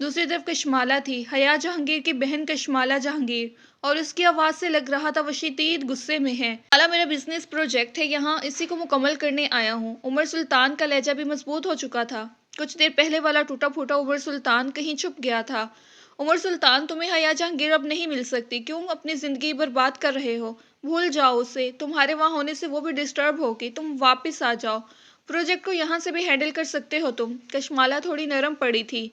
دوسری طرف کشمالہ تھی، حیا جہانگیر کی بہن کشمالہ جہانگیر، اور اس کی آواز سے لگ رہا تھا وہ شدید غصے میں ہے۔ کشمالہ میرا بزنس پروجیکٹ ہے، یہاں اسی کو مکمل کرنے آیا ہوں۔ عمر سلطان کا لہجہ بھی مضبوط ہو چکا تھا۔ کچھ دیر پہلے والا ٹوٹا پھوٹا عمر سلطان کہیں چھپ گیا تھا۔ عمر سلطان، تمہیں حیا جہانگیر اب نہیں مل سکتی، کیوں اپنی زندگی برباد کر رہے ہو؟ بھول جاؤ اسے، تمہارے وہاں ہونے سے وہ بھی ڈسٹرب ہوگی، تم واپس آ جاؤ، پروجیکٹ کو یہاں سے بھی ہینڈل کر سکتے ہو تم۔ کشمالہ تھوڑی نرم پڑی تھی۔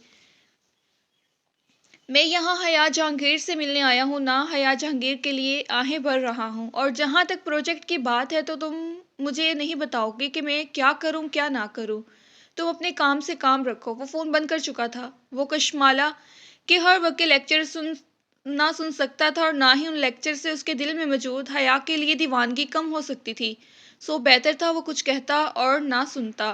میں یہاں حیا جہانگیر سے ملنے آیا ہوں، نہ حیا جہانگیر کے لیے آہیں بھر رہا ہوں، اور جہاں تک پروجیکٹ کی بات ہے تو تم مجھے نہیں بتاؤ گے کہ میں کیا کروں کیا نہ کروں۔ تم اپنے کام سے کام رکھو۔ وہ فون بند کر چکا تھا۔ وہ کشمالہ کے ہر وقت کے لیکچر نہ سن سکتا تھا، اور نہ ہی ان لیکچر سے اس کے دل میں موجود حیا کے لیے دیوانگی کم ہو سکتی تھی، سو بہتر تھا وہ کچھ کہتا اور نہ سنتا۔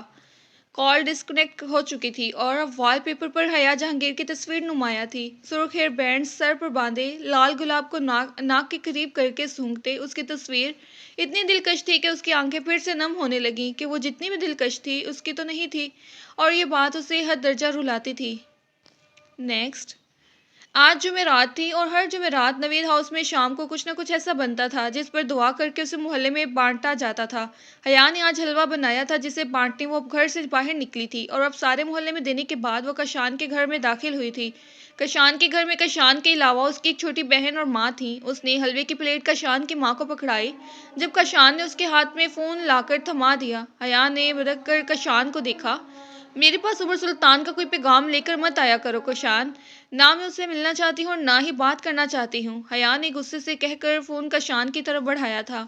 کال ڈسکنیکٹ ہو چکی تھی، اور اب وال پیپر پر حیا جہانگیر کی تصویر نمایاں تھی، سرخ ہیئر بینڈ سر پر باندھے، لال گلاب کو ناک کے قریب کر کے سونگھتے۔ اس کی تصویر اتنی دلکش تھی کہ اس کی آنکھیں پھر سے نم ہونے لگیں کہ وہ جتنی بھی دلکش تھی اس کی تو نہیں تھی، اور یہ بات اسے حد درجہ رلاتی تھی۔ نیکسٹ، آج جمعرات تھی، اور ہر جمعرات نوید ہاؤس میں شام کو کچھ نہ کچھ ایسا بنتا تھا جس پر دعا کر کے اسے محلے میں بانٹا جاتا تھا۔ حیا نے آج حلوہ بنایا تھا جسے بانٹنے وہ اب گھر سے باہر نکلی تھی، اور اب سارے محلے میں دینے کے بعد وہ کشان کے گھر میں داخل ہوئی تھی۔ کشان کے گھر میں کشان کے علاوہ اس کی ایک چھوٹی بہن اور ماں تھیں۔ اس نے حلوے کی پلیٹ کشان کی ماں کو پکڑائی۔ جب کشان نے اس کے ہاتھ میں فون لا کر تھما دیا، حیا نے بدک کر کشان کو دیکھا۔ میرے پاس عمر سلطان کا کوئی پیغام لے کر مت آیا کرو کشان، نہ میں اس سے ملنا چاہتی ہوں اور نہ ہی بات کرنا چاہتی ہوں، حیا نے غصے سے کہہ کر فون کشان کی طرف بڑھایا تھا۔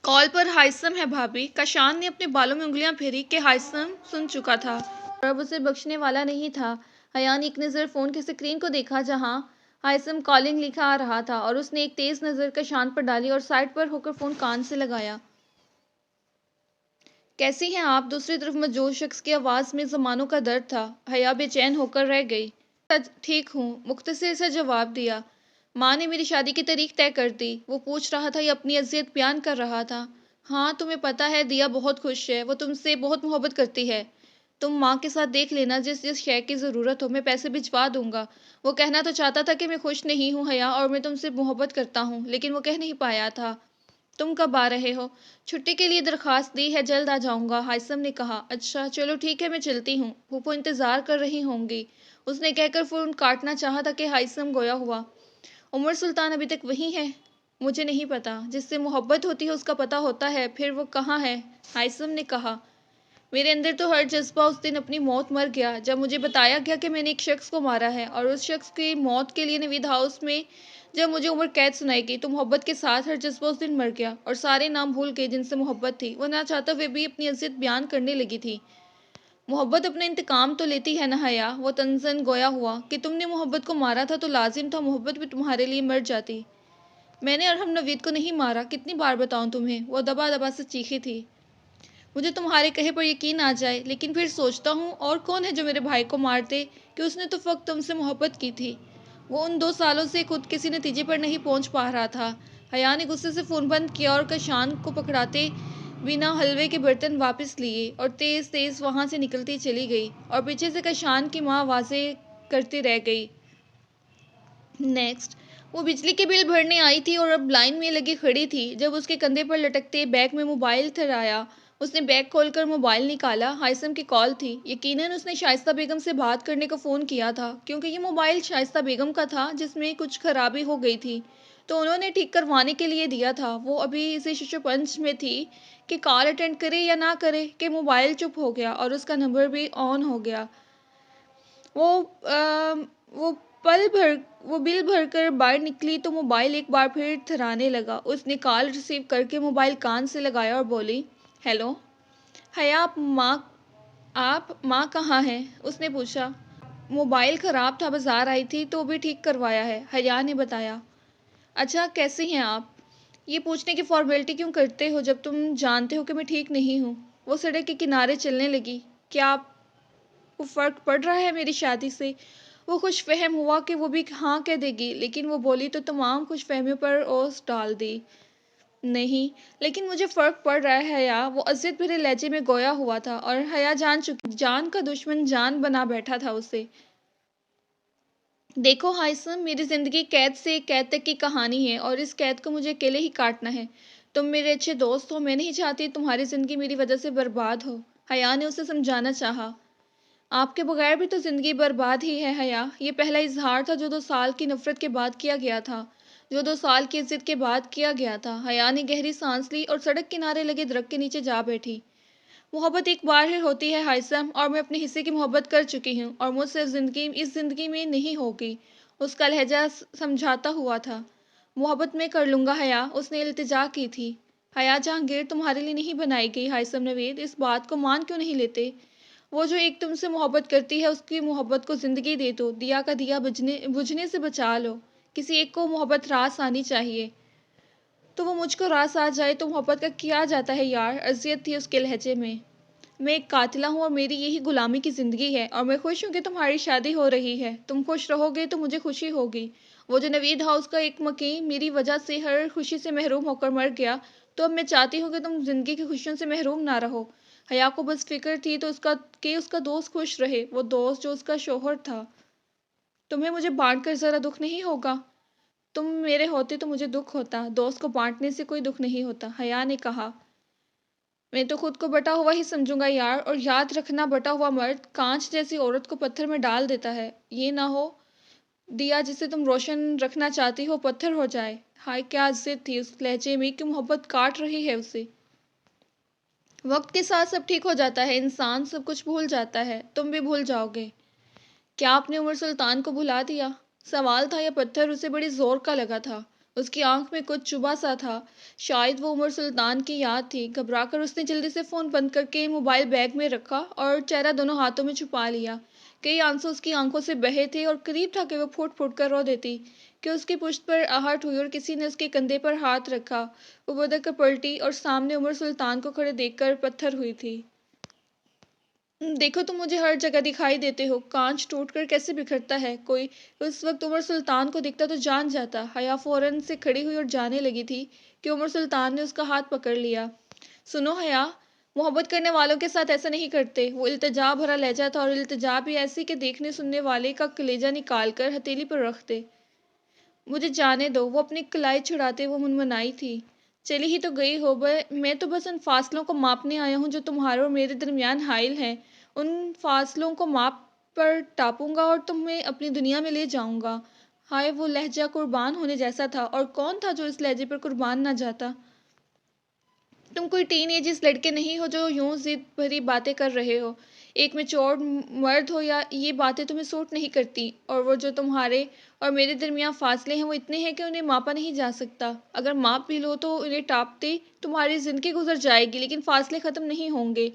کال پر ہائثم ہے بھابھی۔ کشان نے اپنے بالوں میں انگلیاں پھیری کہ ہائثم سن چکا تھا اور اب اسے بخشنے والا نہیں تھا۔ حیا نے ایک نظر فون کی اسکرین کو دیکھا جہاں ہائثم کالنگ لکھا آ رہا تھا، اور اس نے ایک تیز نظر کشان پر ڈالی اور سائڈ پر ہو کر فون کان سے لگایا۔ کیسی ہیں آپ؟ دوسری طرف مجوش شخص کی آواز میں زمانوں کا درد تھا۔ حیا بے چین ہو کر رہ گئی۔ ٹھیک ہوں، مختصر سا جواب دیا۔ ماں نے میری شادی کی تاریخ طے کر دی۔ وہ پوچھ رہا تھا یا اپنی اذیت بیان کر رہا تھا؟ ہاں، تمہیں پتہ ہے دیا بہت خوش ہے، وہ تم سے بہت محبت کرتی ہے۔ تم ماں کے ساتھ دیکھ لینا، جس جس شے کی ضرورت ہو میں پیسے بھجوا دوں گا۔ وہ کہنا تو چاہتا تھا کہ میں خوش نہیں ہوں حیا، اور میں تم سے محبت کرتا ہوں، لیکن وہ کہہ نہیں پایا تھا۔ تم کب آ رہے ہو؟ چھٹی کے لیے درخواست دی ہے، جلد آ جاؤں گا، ہائثم نے کہا۔ اچھا چلو ٹھیک ہے، میں چلتی ہوں، پھوپھو انتظار کر رہی ہوں گی، اس نے کہہ کر فون کاٹنا چاہا تھا کہ ہائثم گویا ہوا۔ عمر سلطان ابھی تک وہیں ہے؟ مجھے نہیں پتا، جس سے محبت ہوتی ہے اس کا پتہ ہوتا ہے، پھر وہ کہاں ہے؟ ہائثم نے کہا۔ میرے اندر تو ہر جذبہ اس دن اپنی موت مر گیا جب مجھے بتایا گیا کہ میں نے ایک شخص کو مارا ہے، اور اس شخص کی موت کے لیے نوید ہاؤس میں جب مجھے عمر قید سنائی گئی تو محبت کے ساتھ ہر جذبہ اس دن مر گیا، اور سارے نام بھول گئے جن سے محبت تھی۔ وہ نہ چاہتا ہوئے بھی اپنی اذیت بیان کرنے لگی تھی۔ محبت اپنا انتقام تو لیتی ہے نا حیا؟ وہ تنزن گویا ہوا کہ تم نے محبت کو مارا تھا تو لازم تھا محبت بھی تمہارے لیے مر جاتی۔ میں نے ارحم نوید کو نہیں مارا، کتنی بار بتاؤں تمہیں؟ وہ دبا دبا سے چیخی تھی۔ مجھے تمہارے کہے پر یقین آ جائے، لیکن پھر سوچتا ہوں اور کون ہے جو میرے بھائی کو مار دے کہ اس نے تو فقط تم سے محبت کی تھی۔ وہ ان 2 سالوں سے خود کسی نتیجے پر نہیں پہنچ پا رہا تھا۔ حیا نے غصے سے فون بند کیا اور کشان کو پکڑاتے بنا حلوے کے برتن واپس لیے اور تیز تیز وہاں سے نکلتی چلی گئی، اور پیچھے سے کشان کی ماں آوازیں کرتی رہ گئی۔ نیکسٹ، وہ بجلی کے بل بھرنے آئی تھی اور اب لائن میں لگی کھڑی تھی جب اس کے کندھے پر لٹکتے بیگ میں موبائل تھرایا۔ اس نے بیگ کھول کر موبائل نکالا۔ ہائثم کی کال تھی۔ یقیناً اس نے شائستہ بیگم سے بات کرنے کا فون کیا تھا، کیونکہ یہ موبائل شائستہ بیگم کا تھا جس میں کچھ خرابی ہو گئی تھی تو انہوں نے ٹھیک کروانے کے لیے دیا تھا۔ وہ ابھی اسی شش و پنج میں تھی کہ کال اٹینڈ کرے یا نہ کرے کہ موبائل چپ ہو گیا اور اس کا نمبر بھی آن ہو گیا۔ وہ بل بھر کر باہر نکلی تو موبائل ایک بار پھر تھرانے لگا۔ اس نے کال ریسیو کر کے موبائل کان سے لگایا اور بولی، ہیلو حیا، آپ ماں کہاں ہیں؟ اس نے پوچھا۔ موبائل خراب تھا، بازار آئی تھی تو بھی ٹھیک کروایا ہے، حیا نے بتایا۔ اچھا کیسی ہیں آپ؟ یہ پوچھنے کی فارمیلٹی کیوں کرتے ہو جب تم جانتے ہو کہ میں ٹھیک نہیں ہوں؟ وہ سڑک کے کنارے چلنے لگی۔ کیا آپ کو فرق پڑ رہا ہے میری شادی سے؟ وہ خوش فہم ہوا کہ وہ بھی ہاں کہہ دے گی، لیکن وہ بولی تو تمام خوش فہمیوں پر اوس ڈال دی۔ نہیں، لیکن مجھے فرق پڑ رہا ہے حیا، وہ اذیت بھرے لہجے میں گویا ہوا تھا، اور حیا جان کا دشمن جان بنا بیٹھا تھا اسے۔ دیکھو ہائسم، میری زندگی قید سے قید تک کی کہانی ہے اور اس قید کو مجھے اکیلے ہی کاٹنا ہے۔ تم میرے اچھے دوست ہو، میں نہیں چاہتی تمہاری زندگی میری وجہ سے برباد ہو۔ حیا نے اسے سمجھانا چاہا۔ آپ کے بغیر بھی تو زندگی برباد ہی ہے حیا۔ یہ پہلا اظہار تھا جو 2 سال کی نفرت کے بعد کیا گیا تھا، جو 2 سال کی عزت کے بعد کیا گیا تھا۔ حیا نے گہری سانس لی اور سڑک کنارے لگے درخت کے نیچے جا بیٹھی۔ محبت ایک بار ہی ہوتی ہے ہائثم، اور میں اپنے حصے کی محبت کر چکی ہوں اور مجھ سے اس زندگی میں نہیں ہوگی۔ اس کا لہجہ سمجھاتا ہوا تھا۔ محبت میں کر لوں گا حیا، اس نے التجا کی تھی۔ حیا جہانگیر تمہارے لیے نہیں بنائی گئی ہائثم نوید، اس بات کو مان کیوں نہیں لیتے؟ وہ جو ایک تم سے محبت کرتی ہے اس کی محبت کو زندگی دے دو، دیا کا دیا بجھنے سے بچا لو۔ کسی ایک کو محبت راس آنی چاہیے، تو وہ مجھ کو راس آ جائے تو محبت کا کیا جاتا ہے یار، اذیت تھی اس کے لہجے میں۔ میں ایک قاتلہ ہوں اور میری یہی غلامی کی زندگی ہے، اور میں خوش ہوں کہ تمہاری شادی ہو رہی ہے۔ تم خوش رہو گے تو مجھے خوشی ہوگی۔ وہ جو نوید ہاؤس کا ایک مکین میری وجہ سے ہر خوشی سے محروم ہو کر مر گیا، تو اب میں چاہتی ہوں کہ تم زندگی کی خوشیوں سے محروم نہ رہو۔ حیا کو بس فکر تھی تو اس کا دوست خوش رہے، وہ دوست جو اس کا شوہر تھا۔ تمہیں مجھے بانٹ کر ذرا دکھ نہیں ہوگا؟ تم میرے ہوتے تو مجھے دکھ ہوتا، دوست کو بانٹنے سے کوئی دکھ نہیں ہوتا، حیا نے کہا۔ میں تو خود کو بٹا ہوا ہی سمجھوں گا یار، اور یاد رکھنا بٹا ہوا مرد کانچ جیسی عورت کو پتھر میں ڈال دیتا ہے، یہ نہ ہو دیا جسے تم روشن رکھنا چاہتی ہو پتھر ہو جائے۔ ہائے کیا عزت تھی اس لہجے میں کہ محبت کاٹ رہی ہے اسے۔ وقت کے ساتھ سب ٹھیک ہو جاتا ہے، انسان سب کچھ بھول جاتا ہے، تم بھی بھول جاؤ گے۔ کیا آپ نے عمر سلطان کو بھلا دیا؟ سوال تھا یا پتھر اسے بڑی زور کا لگا تھا۔ اس کی آنکھ میں کچھ چبھا سا تھا، شاید وہ عمر سلطان کی یاد تھی۔ گھبرا کر اس نے جلدی سے فون بند کر کے موبائل بیگ میں رکھا اور چہرہ دونوں ہاتھوں میں چھپا لیا۔ کئی آنسو اس کی آنکھوں سے بہے تھے اور قریب تھا کہ وہ پھوٹ پھوٹ کر رو دیتی، کہ اس کی پشت پر آہٹ ہوئی اور کسی نے اس کے کندھے پر ہاتھ رکھا۔ وہ بدک کر پلٹی اور سامنے عمر سلطان کو کھڑے دیکھ کر پتھر ہوئی تھی۔ دیکھو تم مجھے ہر جگہ دکھائی دیتے ہو، کانچ ٹوٹ کر کیسے بکھرتا ہے کوئی۔ اس وقت عمر سلطان کو دکھتا تو جان جاتا۔ حیا فوراً سے کھڑی ہوئی اور جانے لگی تھی کہ عمر سلطان نے اس کا ہاتھ پکڑ لیا۔ سنو حیا، محبت کرنے والوں کے ساتھ ایسا نہیں کرتے۔ وہ التجا بھرا لہجہ تھا، اور التجا بھی ایسی کہ دیکھنے سننے والے کا کلیجہ نکال کر ہتھیلی پر رکھ دے۔ مجھے جانے دو، وہ اپنی کلائی چھڑاتے وہ منمنائی تھی۔ چلی ہی تو گئی ہو، میں تو بس ان فاصلوں کو ماپنے آیا ہوں جو تمہارے اور میرے درمیان حائل ہیں۔ ان فاصلوں کو ماپ پر ٹاپوں گا اور تمہیں اپنی دنیا میں لے جاؤں گا۔ ہائے وہ لہجہ قربان ہونے جیسا تھا، اور کون تھا جو اس لہجے پر قربان نہ جاتا؟ تم کوئی ٹین ایجز لڑکے نہیں ہو جو یوں ضد بھری باتیں کر رہے ہو۔ ایک میچور مرد ہو، یا یہ باتیں تمہیں سوٹ نہیں کرتی، اور وہ جو تمہارے اور میرے درمیان فاصلے ہیں وہ اتنے ہیں کہ انہیں ماپا نہیں جا سکتا۔ اگر ماپ بھی لو تو انہیں ٹاپتے تمہاری زندگی گزر جائے گی، لیکن فاصلے ختم نہیں ہوں گے۔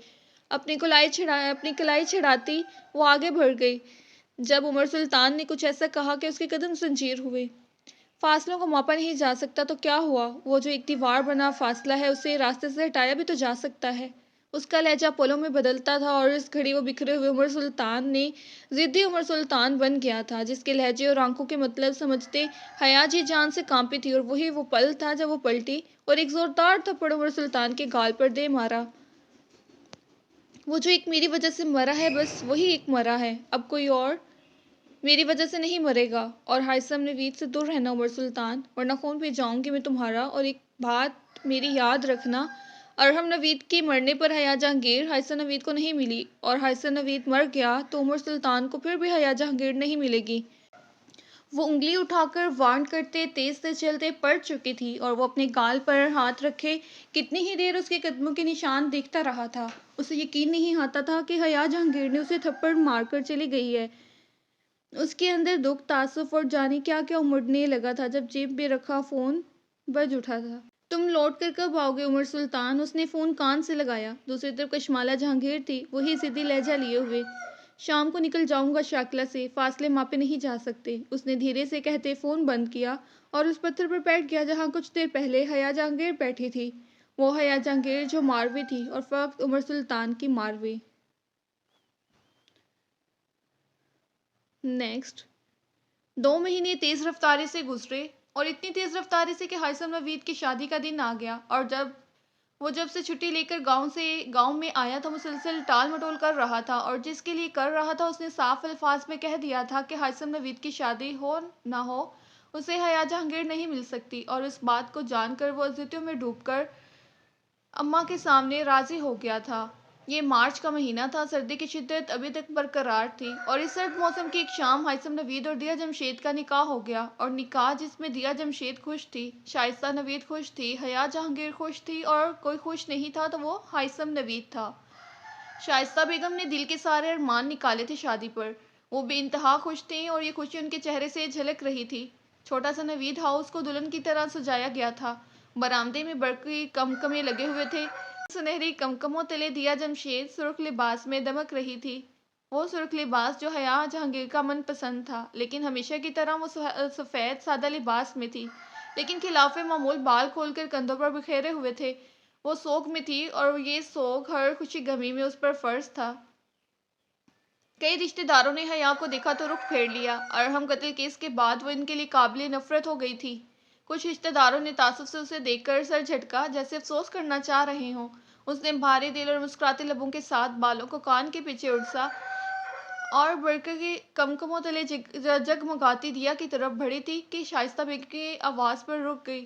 اپنی کلائی چھڑاتی وہ آگے بڑھ گئی۔ جب عمر سلطان نے کچھ ایسا کہا کہ اس کے قدم زنجیر ہوئے۔ فاصلوں کو ماپا نہیں جا سکتا تو کیا ہوا؟ وہ جو ایک دیوار بنا فاصلہ ہے اسے راستے سے ہٹایا بھی تو جا سکتا ہے۔ اس کا لہجہ پلوں میں بدلتا تھا، اور اس گھڑی وہ بکھرے ہوئے عمر سلطان نے ضدی عمر سلطان بن گیا تھا، جس کے لہجے اور آنکھوں کے مطلب سمجھتے حیا جی جان سے کانپی تھی۔ اور وہی وہ پل تھا جب وہ پلٹی اور ایک زوردار تھپڑ عمر سلطان کے گال پر دے مارا۔ وہ جو ایک میری وجہ سے مرا ہے، بس وہی ایک مرا ہے، اب کوئی اور میری وجہ سے نہیں مرے گا۔ اور ہائثم نوید سے دور رہنا عمر سلطان، ورنہ خون پی جاؤں گی میں تمہارا۔ اور ایک بات میری یاد رکھنا، ارحم نوید کے مرنے پر حیا جہانگیر ہائثم نوید کو نہیں ملی، اور ہائثم نوید مر گیا تو عمر سلطان کو پھر بھی حیا جہانگیر نہیں ملے گی۔ وہ انگلی اٹھا کر وارن کرتے تیز سے چلتے پڑ چکی تھی، اور وہ اپنے گال پر ہاتھ رکھے کتنی ہی دیر اس کے قدموں کے نشان دیکھتا رہا تھا۔ اسے یقین نہیں آتا تھا کہ حیا جہانگیر نے اسے تھپڑ مار کر چلی گئی ہے۔ اس کے اندر دکھ، تعصب اور جانے کیا کیا امڑنے لگا تھا جب جیب میں رکھا فون بج اٹھا تھا۔ تم لوٹ کر کب آؤ گے عمر سلطان؟ اس نے فون کان سے لگایا۔ دوسری طرف کشمالہ جہانگیر تھی، وہی ضدی لہجہ لیے ہوئے۔ شام کو نکل جاؤں گا شاکلہ سے، فاصلے ماپے نہیں جا سکتے، اس نے دھیرے سے کہتے فون بند کیا اور اس پتھر پر بیٹھ گیا جہاں کچھ دیر پہلے حیا جہانگیر بیٹھی تھی، وہ حیا جہانگیر جو ماروے تھی، اور فقط عمر سلطان کی ماروے۔ نیکسٹ 2 مہینے تیز رفتاری سے گزرے، اور اتنی تیز رفتاری سے کہ ہائثم نوید کی شادی کا دن آ گیا، اور جب وہ جب سے چھٹی لے کر گاؤں میں آیا تھا مسلسل ٹال مٹول کر رہا تھا، اور جس کے لیے کر رہا تھا اس نے صاف الفاظ میں کہہ دیا تھا کہ ہائثم نوید کی شادی ہو نہ ہو اسے حیا جہانگیر نہیں مل سکتی، اور اس بات کو جان کر وہ عزیتوں میں ڈوب کر اماں کے سامنے راضی ہو گیا تھا۔ یہ مارچ کا مہینہ تھا، سردی کی شدت ابھی تک برقرار تھی، اور اس سرد موسم کی ایک شام ہائثم نوید اور دیا جمشید کا نکاح ہو گیا، اور نکاح جس میں دیا جمشید خوش تھی، شائستہ نوید خوش تھی، حیا جہانگیر خوش تھی، اور کوئی خوش نہیں تھا تو وہ ہائثم نوید تھا۔ شائستہ بیگم نے دل کے سارے ارمان نکالے تھے شادی پر، وہ بے انتہا خوش تھیں اور یہ خوشی ان کے چہرے سے جھلک رہی تھی۔ چھوٹا سا نوید ہاؤس کو دلہن کی طرح سجایا گیا تھا، برآمدے میں برقی کمکمے لگے ہوئے تھے، سنہری کمکموں تلے دیا جمشید سرخ لباس میں دمک رہی تھی، وہ سرخ لباس جو حیا جہانگیر کا من پسند تھا، لیکن ہمیشہ کی طرح وہ سفید سادہ لباس میں تھی، لیکن خلاف معمول بال کھول کر کندھوں پر بکھیرے ہوئے تھے۔ وہ سوگ میں تھی اور یہ سوگ ہر خوشی غمی میں اس پر فرض تھا۔ کئی رشتہ داروں نے حیا کو دیکھا تو رخ پھیر لیا، ارحم قتل کیس کے بعد وہ ان کے لیے قابل نفرت ہو گئی تھی۔ کچھ رشتہ داروں نے تعصب سے اسے دیکھ کر سر جھٹکا، جیسے افسوس کرنا چاہ رہے ہوں۔ اس نے بھاری دل اور مسکراتے لبوں کے ساتھ بالوں کو کان کے پیچھے اڑسا اور برقع کے کمکموں تلے جگمگاتی دیا کی طرف بڑھی تھی کہ شائستہ بیگم کی آواز پر رک گئی۔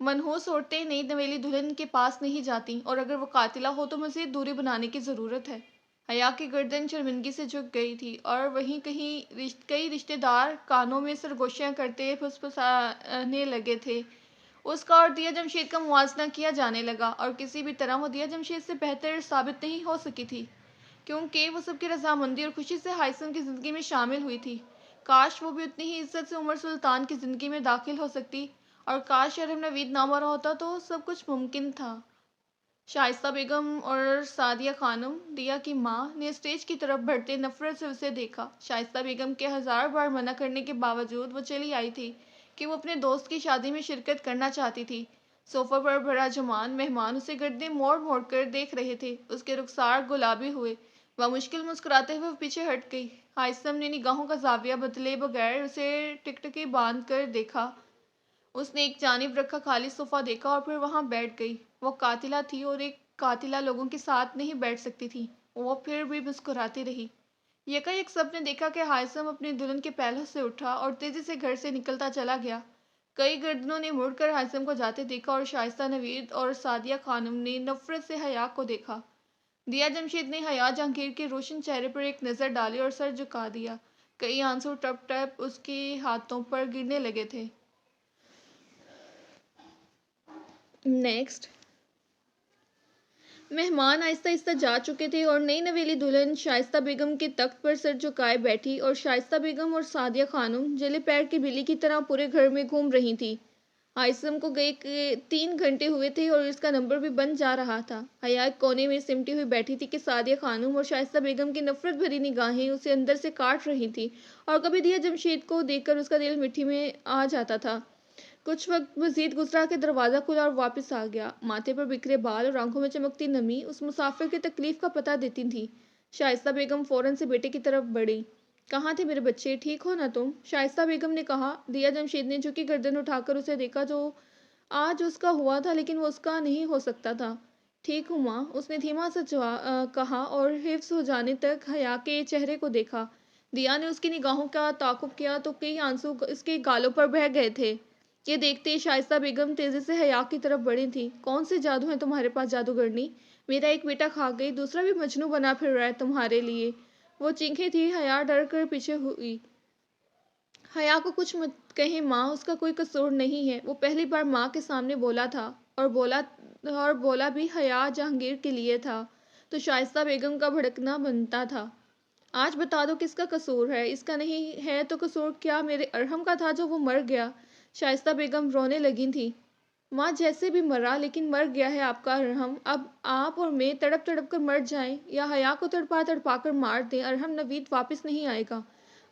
منحوس عورتیں نئی نویلی دلہن کے پاس نہیں جاتیں، اور اگر وہ قاتلہ ہو تو مزید دوری بنانے کی ضرورت ہے۔ حیا کی گردن شرمندگی سے جھک گئی تھی، اور وہیں کئی رشتہ دار کانوں میں سرگوشیاں کرتے پھسپھسانے لگے تھے۔ اس کا اور دیا جمشید کا موازنہ کیا جانے لگا، اور کسی بھی طرح وہ دیا جمشید سے بہتر ثابت نہیں ہو سکی تھی، کیونکہ وہ سب کی رضامندی اور خوشی سے ہائثم کی زندگی میں شامل ہوئی تھی۔ کاش وہ بھی اتنی ہی عزت سے عمر سلطان کی زندگی میں داخل ہو سکتی، اور کاش ارحم نوید نہ مرا ہوتا تو سب کچھ ممکن تھا۔ شائستہ بیگم اور سعدیہ خانم، دیا کی ماں، نے اسٹیج کی طرف بڑھتے نفرت سے اسے دیکھا۔ شائستہ بیگم کے ہزار بار منع کرنے کے باوجود وہ چلی آئی تھی کہ وہ اپنے دوست کی شادی میں شرکت کرنا چاہتی تھی۔ صوفہ پر براجمان مہمان اسے گردنیں موڑ موڑ کر دیکھ رہے تھے، اس کے رخسار گلابی ہوئے، وہ مشکل مسکراتے ہوئے پیچھے ہٹ گئی۔ ہائثم نے نگاہوں کا زاویہ بدلے بغیر اسے ٹکٹکی باندھ کر دیکھا۔ اس نے ایک جانب رکھا خالی صوفہ دیکھا اور پھر وہاں بیٹھ گئی۔ وہ قاتلہ تھی اور ایک قاتلہ لوگوں کے ساتھ نہیں بیٹھ سکتی تھی۔ وہ پھر بھی مسکراتی رہی۔ یکایک سب نے دیکھا کہ ہائثم اپنی دلہن کے پہلو سے اٹھا اور تیزی سے گھر سے نکلتا چلا گیا۔ کئی گردنوں نے مڑ کر ہائثم کو جاتے دیکھا، اور شائستہ نوید اور سعدیہ خانم نے نفرت سے حیا کو دیکھا۔ دیا جمشید نے حیا جہانگیر کے روشن چہرے پر ایک نظر ڈالی اور سر جھکا دیا۔ کئی آنسو ٹپ ٹپ اس کے ہاتھوں پر گرنے لگے تھے۔ نیکسٹ مہمان آہستہ آہستہ جا چکے تھے، اور نئی نویلی دلہن شائستہ بیگم کے تخت پر سر جھکائے بیٹھی، اور شائستہ بیگم اور سعدیہ خانم جلے پیر کی بلی کی طرح پورے گھر میں گھوم رہی تھیں۔ ہائثم کو گئے 3 گھنٹے ہوئے تھے اور اس کا نمبر بھی بن جا رہا تھا۔ حیا ایک کونے میں سمٹی ہوئی بیٹھی تھی کہ سعدیہ خانم اور شائستہ بیگم کی نفرت بھری نگاہیں اسے اندر سے کاٹ رہی تھیں، اور کبھی دیا جمشید کو دیکھ کر اس کا دل مٹی میں آ جاتا تھا۔ کچھ وقت مزید گزرا کہ دروازہ کھلا اور واپس آ گیا۔ ماتھے پر بکھرے بال اور آنکھوں میں چمکتی نمی اس مسافر کی تکلیف کا پتہ دیتی تھی۔ شائستہ بیگم فوراً سے بیٹے کی طرف بڑھی۔ کہاں تھے میرے بچے، ٹھیک ہو نا تم؟ شائستہ بیگم نے کہا۔ دیا جمشید نے جھکی گردن اٹھا کر اسے دیکھا، جو آج اس کا ہوا تھا لیکن وہ اس کا نہیں ہو سکتا تھا۔ ٹھیک ہوں ماں، اس نے دھیما سا کہا اور حفظ ہو جانے تک حیا کے چہرے کو دیکھا۔ دیا نے اس کی نگاہوں کا تعاقب کیا تو کئی آنسو اس کے گالوں پر بہہ گئے تھے۔ یہ دیکھتے ہی شائستہ بیگم تیزی سے حیا کی طرف بڑھی تھی۔ کون سے جادو ہیں تمہارے پاس جادوگرنی؟ میرا ایک بیٹا کھا گئی، دوسرا بھی مجنوں بنا پھر رہا ہے تمہارے لیے۔ وہ چیخیں تھی۔ حیا ڈر کر پیچھے ہوئی۔ حیا کو کچھ مت کہیں ماں، اس کا کوئی قصور نہیں ہے۔ وہ پہلی بار ماں کے سامنے بولا تھا، اور بولا بھی حیا جہانگیر کے لیے تھا، تو شائستہ بیگم کا بھڑکنا بنتا تھا۔ آج بتا دو کس کا قصور ہے؟ اس کا نہیں ہے تو قصور کیا میرے ارحم کا تھا جو وہ مر گیا؟ شائستہ بیگم رونے لگی تھی۔ ماں جیسے بھی مرا لیکن مر گیا ہے آپ کا ارحم، اب آپ اور میں تڑپ تڑپ کر مر جائیں یا حیا کو تڑپا تڑپا کر مار دیں، ارحم نوید واپس نہیں آئے گا۔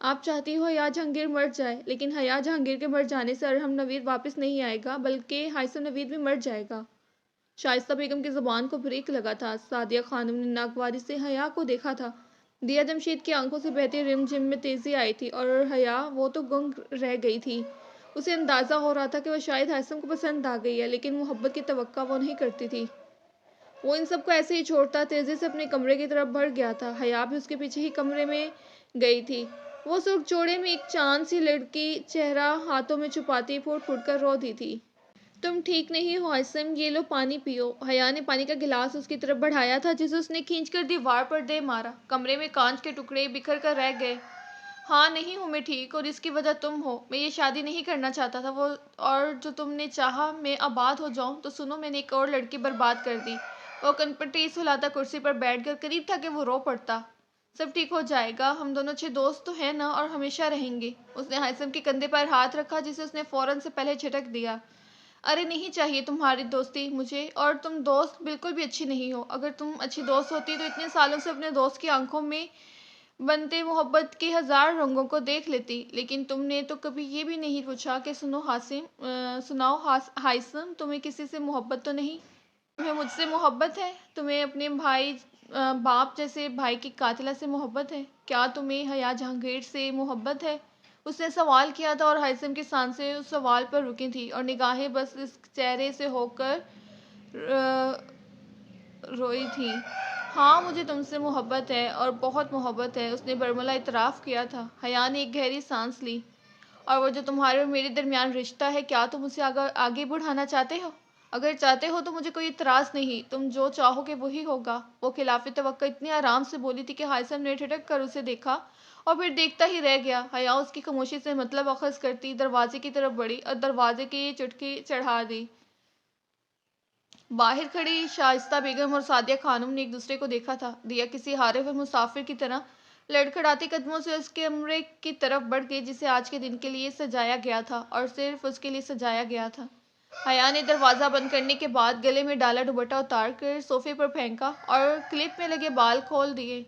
آپ چاہتی ہو حیا جہانگیر مر جائے، لیکن حیا جہانگیر کے مر جانے سے ارحم نوید واپس نہیں آئے گا، بلکہ ہائثم نوید بھی مر جائے گا۔ شائستہ بیگم کی زبان کو بریک لگا تھا۔ سعدیہ خانم نے ناگواری سے حیا کو دیکھا تھا۔ دیا جمشید کی آنکھوں سے بہتی رم جم میں تیزی آئی تھی، اور حیا وہ تو گنگ رہ گئی تھی۔ اسے اندازہ ہو رہا تھا کہ وہ شاید ہائثم کو پسند آ گئی ہے، لیکن محبت کی توقع وہ نہیں کرتی تھی۔ وہ ان سب کو ایسے ہی چھوڑتا تیزی سے اپنے کمرے کی طرف بڑھ گیا تھا۔ حیا بھی اس کے پیچھے ہی کمرے میں گئی تھی۔ وہ سرخ چوڑے میں ایک چاند سی لڑکی چہرہ ہاتھوں میں چھپاتی پھوٹ پھوٹ کر رو دی تھی۔ تم ٹھیک نہیں ہو حسن، یہ لو پانی پیو۔ حیا نے پانی کا گلاس اس کی طرف بڑھایا تھا جسے اس نے کھینچ کر دیوار پر دے مارا۔ کمرے میں کانچ کے ٹکڑے بکھر کر رہ گئے۔ ہاں نہیں ہوں میں ٹھیک، اور اس کی وجہ تم ہو۔ میں یہ شادی نہیں کرنا چاہتا تھا، وہ اور جو تم نے چاہا میں آباد ہو جاؤں تو سنو میں نے ایک اور لڑکی برباد کر دی۔ وہ کنپٹی سلاتا کرسی پر بیٹھ کر قریب تھا کہ وہ رو پڑتا۔ سب ٹھیک ہو جائے گا، ہم دونوں اچھے دوست تو ہیں نا، اور ہمیشہ رہیں گے۔ اس نے ہیثم کے کندھے پر ہاتھ رکھا جسے اس نے فوراً سے پہلے جھٹک دیا۔ ارے نہیں چاہیے تمہاری دوستی مجھے، اور تم دوست بالکل بھی اچھی نہیں ہو۔ اگر تم اچھی دوست ہوتی تو اتنے سالوں سے اپنے دوست کی آنکھوں میں بنتے محبت کے ہزار رنگوں کو دیکھ لیتی، لیکن تم نے تو کبھی یہ بھی نہیں پوچھا کہ سناؤ ہائثم، تمہیں کسی سے محبت تو نہیں؟ تمہیں مجھ سے محبت ہے؟ تمہیں اپنے باپ جیسے بھائی کی قاتلہ سے محبت ہے؟ کیا تمہیں حیا جہانگیر سے محبت ہے؟ اس نے سوال کیا تھا اور ہائثم کی سانسیں اس سوال پر رکی تھیں اور نگاہیں بس اس چہرے سے ہو کر روئی تھیں۔ ہاں مجھے تم سے محبت ہے، اور بہت محبت ہے، اس نے برملا اعتراف کیا تھا۔ حیا نے ایک گہری سانس لی۔ اور وہ جو تمہارے اور میرے درمیان رشتہ ہے، کیا تم اسے آگے بڑھانا چاہتے ہو؟ اگر چاہتے ہو تو مجھے کوئی اعتراض نہیں، تم جو چاہو گے وہی ہوگا۔ وہ خلاف توقع اتنی آرام سے بولی تھی کہ ہائثم نے ٹھٹک کر اسے دیکھا اور پھر دیکھتا ہی رہ گیا۔ حیا اس کی خاموشی سے مطلب اخذ کرتی دروازے کی طرف بڑھی اور دروازے کی چٹکی چڑھا دی۔ باہر کھڑی شائستہ بیگم اور سعدیہ خانم نے ایک دوسرے کو دیکھا تھا۔ دیا کسی ہارے ہوئے مسافر کی طرح لڑکھڑاتے قدموں سے اس کمرے کی طرف بڑھ گئی جسے آج کے دن کے لیے سجایا گیا تھا، اور صرف اس کے لیے سجایا گیا تھا۔ حیا نے دروازہ بند کرنے کے بعد گلے میں ڈالا دوپٹہ اتار کر صوفے پر پھینکا اور کلپ میں لگے بال کھول دیے۔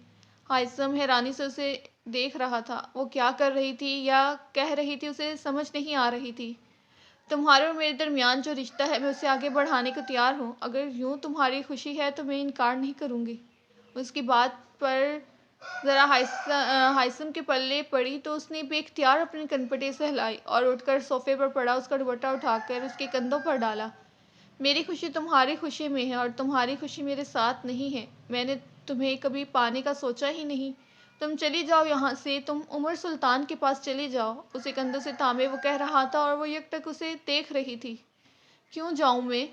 ہائثم حیرانی سے اسے دیکھ رہا تھا۔ وہ کیا کر رہی تھی یا کہہ رہی تھی اسے سمجھ نہیں آ رہی تھی۔ تمہارے اور میرے درمیان جو رشتہ ہے میں اسے آگے بڑھانے کو تیار ہوں، اگر یوں تمہاری خوشی ہے تو میں انکار نہیں کروں گی۔ اس کی بات پر ذرا ہائثم کے پلے پڑی تو اس نے بے اختیار اپنی کنپٹی سے ہلائی اور اٹھ کر صوفے پر پڑا اس کا دوپٹہ اٹھا کر اس کے کندھوں پر ڈالا۔ میری خوشی تمہاری خوشی میں ہے اور تمہاری خوشی میرے ساتھ نہیں ہے۔ میں نے تمہیں کبھی پانے کا سوچا ہی نہیں۔ تم چلی جاؤ یہاں سے، تم عمر سلطان کے پاس چلی جاؤ۔ اسے کندھوں سے تھامے وہ کہہ رہا تھا اور وہ یک ٹک اسے دیکھ رہی تھی۔ کیوں جاؤں میں؟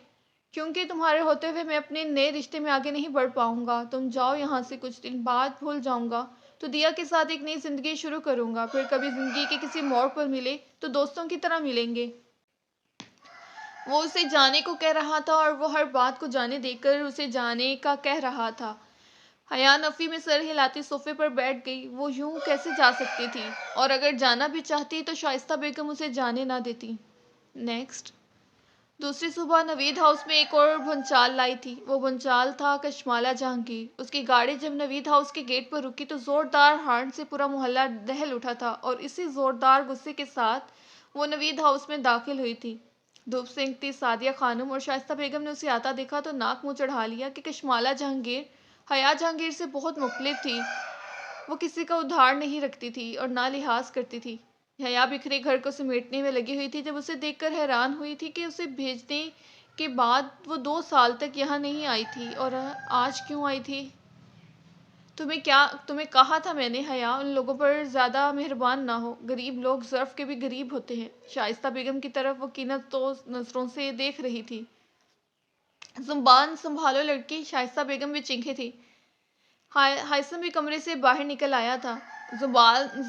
کیونکہ تمہارے ہوتے ہوئے میں اپنے نئے رشتے میں آگے نہیں بڑھ پاؤں گا۔ تم جاؤ یہاں سے، کچھ دن بعد بھول جاؤں گا تو دیا کے ساتھ ایک نئی زندگی شروع کروں گا۔ پھر کبھی زندگی کے کسی موڑ پر ملے تو دوستوں کی طرح ملیں گے۔ وہ اسے جانے کو کہہ رہا تھا اور وہ ہر بات کو جانے دے کر اسے جانے کا کہہ رہا تھا۔ حیا نفی میں سر ہلاتی صوفے پر بیٹھ گئی۔ وہ یوں کیسے جا سکتی تھی؟ اور اگر جانا بھی چاہتی تو شائستہ بیگم اسے جانے نہ دیتی۔ نیکسٹ۔ دوسری صبح نوید ہاؤس میں ایک اور بھونچال لائی تھی۔ وہ بھونچال تھا کشمالہ جہانگیر۔ اس کی گاڑی جب نوید ہاؤس کے گیٹ پر رکی تو زوردار ہارن سے پورا محلہ دہل اٹھا تھا، اور اسی زوردار غصے کے ساتھ وہ نوید ہاؤس میں داخل ہوئی تھی۔ دھوپ سینکتی سعدیہ خانم اور شائستہ بیگم نے اسے آتا دیکھا تو ناک منہ چڑھا لیا کہ کشمالہ جہانگیر حیا جہانگیر سے بہت مختلف تھی۔ وہ کسی کا ادھار نہیں رکھتی تھی اور نہ لحاظ کرتی تھی۔ حیا بکھرے گھر کو سمیٹنے میں لگی ہوئی تھی جب اسے دیکھ کر حیران ہوئی تھی کہ اسے بھیجنے کے بعد وہ 2 سال تک یہاں نہیں آئی تھی، اور آج کیوں آئی تھی؟ تمہیں کہا تھا میں نے حیا ان لوگوں پر زیادہ مہربان نہ ہو، غریب لوگ ظرف کے بھی غریب ہوتے ہیں۔ شائستہ بیگم کی طرف وہ کینت تو نظروں سے دیکھ رہی تھی۔ زبان سنبھالو لڑکی، شائستہ بیگم بھی چینخی تھی۔ ہائثم بھی کمرے سے باہر نکل آیا تھا۔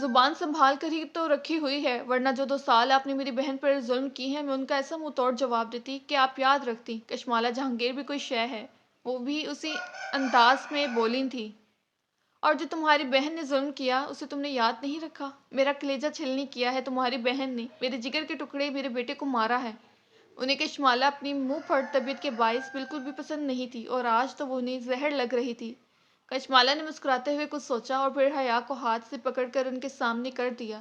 زبان سنبھال کر ہی تو رکھی ہوئی ہے، ورنہ جو 2 سال آپ نے میری بہن پر ظلم کی ہیں میں ان کا ایسا منہ توڑ جواب دیتی کہ آپ یاد رکھتی۔ کشمالہ جہانگیر بھی کوئی شے ہے، وہ بھی اسی انداز میں بولی تھی۔ اور جو تمہاری بہن نے ظلم کیا اسے تم نے یاد نہیں رکھا؟ میرا کلیجہ چھلنی کیا ہے تمہاری بہن نے، میرے جگر کے ٹکڑے میرے بیٹے کو مارا ہے۔ انہیں کشمالہ اپنی منہ پھٹ طبیعت کے باعث بالکل بھی پسند نہیں تھی، اور آج تو وہ انہیں زہر لگ رہی تھی۔ کشمالہ نے مسکراتے ہوئے کچھ سوچا اور پھر حیا کو ہاتھ سے پکڑ کر ان کے سامنے کر دیا۔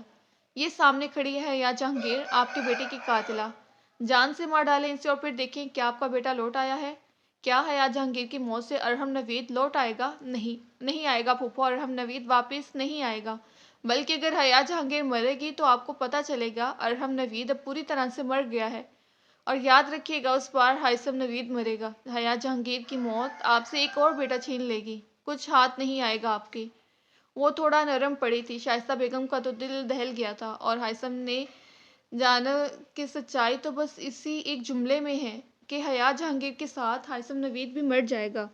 یہ سامنے کھڑی ہے حیا جہانگیر، آپ کے بیٹے کی قاتلہ۔ جان سے مار ڈالیں اسے اور پھر دیکھیں کیا آپ کا بیٹا لوٹ آیا ہے۔ کیا حیا جہانگیر کی موت سے ارحم نوید لوٹ آئے گا؟ نہیں آئے گا پھوپھو، ارحم نوید واپس نہیں آئے گا۔ بلکہ اگر حیا جہانگیر مرے گی تو آپ کو پتہ چلے گا ارحم نوید اب پوری طرح سے مر گیا ہے۔ اور یاد رکھیے گا اس بار ہائثم نوید مرے گا، حیا جہانگیر کی موت آپ سے ایک اور بیٹا چھین لے گی، کچھ ہاتھ نہیں آئے گا آپ کے۔ وہ تھوڑا نرم پڑی تھی، شائستہ بیگم کا تو دل دہل گیا تھا، اور ہائثم نے جانا کہ سچائی تو بس اسی ایک جملے میں ہے کہ حیا جہانگیر کے ساتھ ہائثم نوید بھی مر جائے گا۔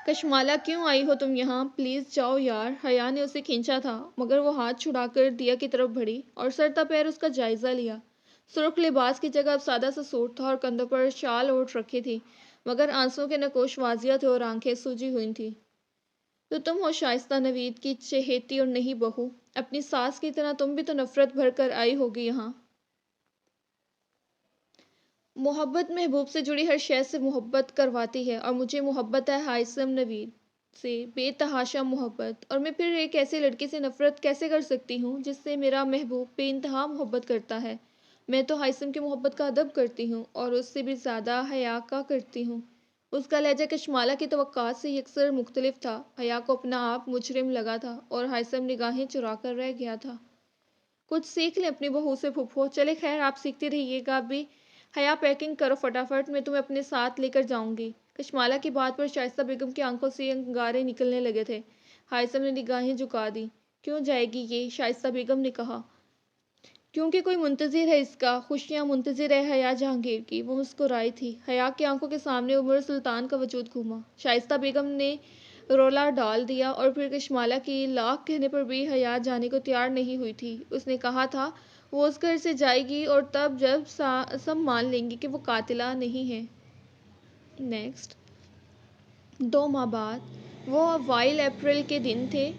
کشمالہ کیوں آئی ہو تم یہاں؟ پلیز جاؤ یار۔ حیا نے اسے کھینچا تھا مگر وہ ہاتھ چھڑا کر دیا کی طرف بڑھی اور سر تا پیر اس کا جائزہ لیا۔ سرخ لباس کی جگہ اب سادہ سا سوٹ تھا اور کندھوں پر شال اوڑھ رکھی تھی، مگر آنسوؤں کے نقوش واضح تھے اور آنکھیں سوجی ہوئی تھیں۔ تو تم ہو شائستہ نوید کی چہیتی اور نہیں بہو، اپنی ساس کی طرح تم بھی تو نفرت بھر کر آئی ہوگی یہاں۔ محبت محبوب سے جڑی ہر شے سے محبت کرواتی ہے، اور مجھے محبت ہے ہائثم نوید سے، بے تحاشا محبت، اور میں پھر ایک ایسی لڑکی سے نفرت کیسے کر سکتی ہوں جس سے میرا محبوب بے انتہا محبت کرتا ہے۔ میں تو ہائثم کی محبت کا ادب کرتی ہوں اور اس سے بھی زیادہ حیا کا کرتی ہوں۔ اس کا لہجہ کشمالہ کی توقعات سے یکسر مختلف تھا۔ حیا کو اپنا آپ مجرم لگا تھا اور ہائثم نگاہیں چرا کر رہ گیا تھا۔ کچھ سیکھ لیں اپنی بہو سے پھپھو۔ چلے خیر، آپ سیکھتی رہیے گا بھی۔ حیا پیکنگ کرو فٹافٹ، میں تمہیں اپنے ساتھ لے کر جاؤں گی۔ کشمالہ کی بات پر شائستہ بیگم کی آنکھوں سے انگارے نکلنے لگے تھے۔ ہائثم نے نگاہیں جھکا دی۔ کیوں جائے گی یہ؟ شائستہ بیگم نے کہا۔ کیونکہ کوئی منتظر ہے اس کا، خوشیاں منتظر ہے حیا جہانگیر کی۔ وہ مسکرائی تھی۔ حیا کی آنکھوں کے سامنے عمر سلطان کا وجود گھوما۔ شائستہ بیگم نے رولا ڈال دیا اور پھر کشمالہ کی لاکھ کہنے پر بھی حیا جانے کو تیار نہیں ہوئی تھی۔ اس نے کہا تھا وہ اس گھر سے جائے گی اور تب جب سب مان لیں گے کہ وہ قاتلہ نہیں ہے۔ نیکسٹ 2 ماہ بعد، وہ اوائل اپریل کے دن تھے۔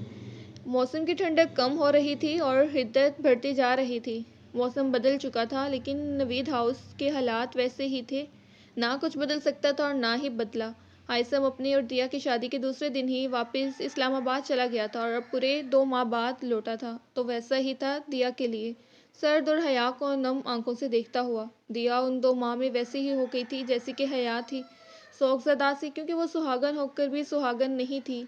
موسم کی ٹھنڈک کم ہو رہی تھی اور حدت بڑھتی جا رہی تھی۔ موسم بدل چکا تھا لیکن نوید ہاؤس کے حالات ویسے ہی تھے، نہ کچھ بدل سکتا تھا اور نہ ہی بدلا۔ ہائثم اپنی اور دیا کی شادی کے دوسرے دن ہی واپس اسلام آباد چلا گیا تھا اور اب پورے 2 ماہ بعد لوٹا تھا، تو ویسا ہی تھا دیا کے لیے، سرد اور حیا کو نم آنکھوں سے دیکھتا ہوا۔ دیا ان 2 ماہ میں ویسی ہی ہو گئی تھی جیسی کہ حیا تھی، سوگ زدہ سی، کیونکہ وہ سہاگن ہو کر بھی سہاگن نہیں تھی،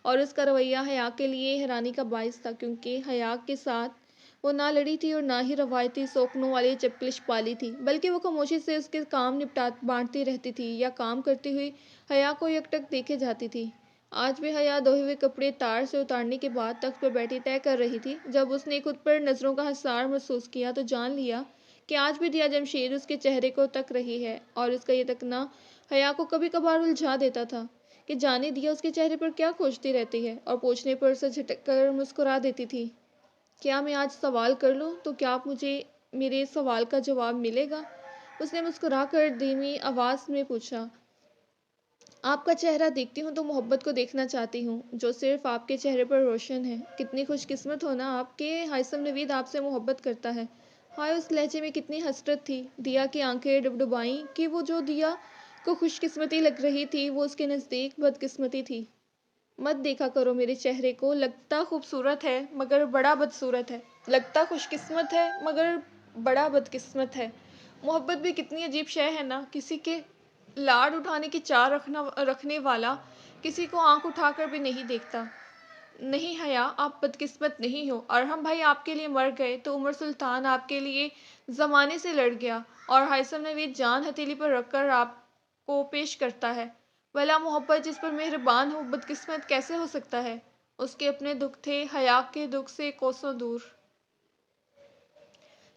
اور اس کا رویہ حیا کے لیے حیرانی کا باعث تھا، کیونکہ حیا کے ساتھ وہ نہ لڑی تھی اور نہ ہی روایتی سوکنوں والی چپکلش پالی تھی، بلکہ وہ خاموشی سے اس کے کام بانٹتی رہتی تھی یا کام کرتی ہوئی حیا کو یکٹک دیکھے جاتی تھی۔ آج بھی حیا دھوئے ہوئے کپڑے تار سے اتارنے کے بعد تخت پر بیٹھی طے کر رہی تھی۔ جب اس نے خود پر نظروں کا حصار محسوس کیا تو جان لیا کہ آج بھی دیا جمشید اس کے چہرے کو تک رہی ہے، اور اس کا یہ تکنا حیا کو کبھی کبھار الجھا دیتا تھا کہ جانے دیا اس کے چہرے پر کیا کھوجتی رہتی ہے، اور پوچھنے پر اسے جھٹک کر مسکرا دیتی تھی۔ کیا میں آج سوال کر لوں تو کیا مجھے میرے سوال کا جواب ملے گا؟ اس نے مسکرا کر دھیمی آواز میں پوچھا۔ آپ کا چہرہ دیکھتی ہوں تو محبت کو دیکھنا چاہتی ہوں جو صرف آپ کے چہرے پر روشن ہے۔ کتنی خوش قسمت ہو نا آپ کہ ہائثم نوید آپ سے محبت کرتا ہے۔ ہائے، اس لہجے میں کتنی حسرت تھی۔ دیا کی آنکھیں ڈبڈبائیں کہ وہ جو دیا کو خوش قسمتی لگ رہی تھی وہ اس کے نزدیک بدقسمتی تھی۔ مت دیکھا کرو میرے چہرے کو، لگتا خوبصورت ہے مگر بڑا بدصورت ہے، لگتا خوش قسمت ہے مگر بڑا بدقسمت ہے۔ محبت بھی کتنی عجیب شے ہے نا، کسی کے لاڈ اٹھانے کی چاہ رکھنے والا کسی کو آنکھ اٹھا کر بھی نہیں دیکھتا۔ نہیں حیا، آپ بدقسمت نہیں ہو، ارحم بھائی آپ کے لیے مر گئے تو عمر سلطان آپ کے لیے زمانے سے لڑ گیا، اور ہائثم نوید جان ہتھیلی پر رکھ کر آپ کو پیش کرتا ہے۔ بھلا محبت جس پر مہربان ہو بدقسمت کیسے ہو سکتا ہے؟ اس کے اپنے دکھ تھے، حیا کے دکھ سے کوسوں دور۔